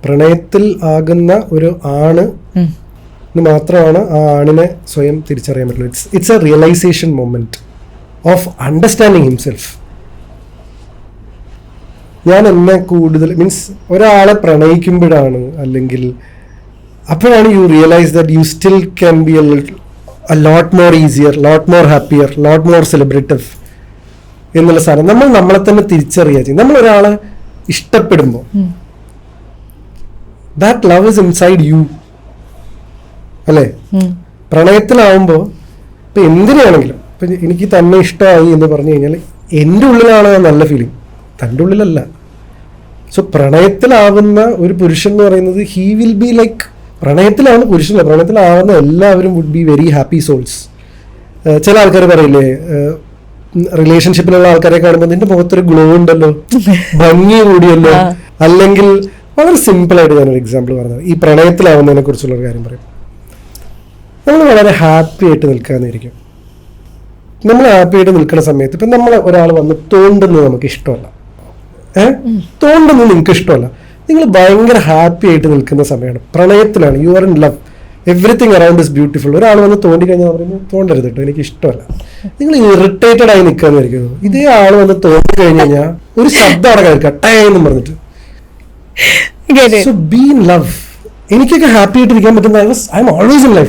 പ്രണയത്തിൽ ആകുന്ന ഒരു ആണ് മാത്രമാണ് ആ ആണിനെ സ്വയം തിരിച്ചറിയാൻ പറ്റുള്ളൂ. It's a realisation moment of understanding himself. ഞാൻ എന്നെ കൂടുതൽ മീൻസ് ഒരാളെ പ്രണയിക്കുമ്പോഴാണ്, അല്ലെങ്കിൽ അപ്പോഴാണ് you realise that you still can be a lot more easier, lot more happier, lot more celebrative എന്നുള്ള സാധനം നമ്മൾ നമ്മളെ തന്നെ തിരിച്ചറിയുക ചെയ്യും. നമ്മൾ ഒരാളെ ഇഷ്ടപ്പെടുമ്പോൾ that love is inside you അല്ലേ? പ്രണയത്തിലാവുമ്പോൾ ഇപ്പൊ എന്തിനാണെങ്കിലും ഇപ്പൊ എനിക്ക് തന്നെ ഇഷ്ടമായി എന്ന് പറഞ്ഞു കഴിഞ്ഞാൽ എൻ്റെ ഉള്ളിലാണ് നല്ല ഫീലിംഗ്, തൻ്റെ ഉള്ളിലല്ല. സോ പ്രണയത്തിലാവുന്ന ഒരു പുരുഷൻ എന്ന് പറയുന്നത് ഹീ വിൽ ബി ലൈക്ക്, പ്രണയത്തിലാവുന്ന പുരുഷനല്ല, പ്രണയത്തിലാവുന്ന എല്ലാവരും would be very happy souls. ചില ആൾക്കാർ പറയില്ലേ, റിലേഷൻഷിപ്പിലുള്ള ആൾക്കാരെ കാണുമ്പോൾ നിന്റെ മുഖത്തൊരു ഗ്ലോ ഉണ്ടല്ലോ, ഭംഗി കൂടിയല്ലോ. അല്ലെങ്കിൽ വളരെ സിമ്പിളായിട്ട് ഞാനൊരു എക്സാമ്പിൾ പറഞ്ഞത്, ഈ പ്രണയത്തിലാവുന്നതിനെ കുറിച്ചുള്ളൊരു കാര്യം പറയും. നമ്മൾ വളരെ ഹാപ്പി ആയിട്ട് നിൽക്കാന്നിരിക്കും. നമ്മൾ ഹാപ്പി ആയിട്ട് നിൽക്കുന്ന സമയത്ത് ഇപ്പം നമ്മൾ ഒരാൾ വന്ന് തോണ്ടുന്നത് നമുക്ക് ഇഷ്ടമല്ല, തോണ്ടുന്നത് നിങ്ങൾക്ക് ഇഷ്ടമല്ല, നിങ്ങൾ ഭയങ്കര ഹാപ്പി ആയിട്ട് നിൽക്കുന്ന സമയമാണ്, പ്രണയത്തിലാണ്, you are in love, everything around is beautiful. ഒരാൾ വന്ന് തോണ്ടി കഴിഞ്ഞാൽ പറയുമ്പോൾ തോണ്ടരുത് കേട്ടോ, എനിക്ക് ഇഷ്ടമല്ല, നിങ്ങൾ ഇറിറ്റേറ്റഡ് ആയി നിൽക്കാന്നിരിക്കുന്നു. ഇതേ ആൾ വന്ന് തോണ്ടി കഴിഞ്ഞ് കഴിഞ്ഞാൽ ഒരു ശബ്ദം അവിടെ കേൾക്കാം, ടൈന്നും പറഞ്ഞിട്ട്. So be in love. എനിക്കൊക്കെ ഹാപ്പി ആയിട്ട് ഇരിക്കാൻ പറ്റുന്ന I M always in life.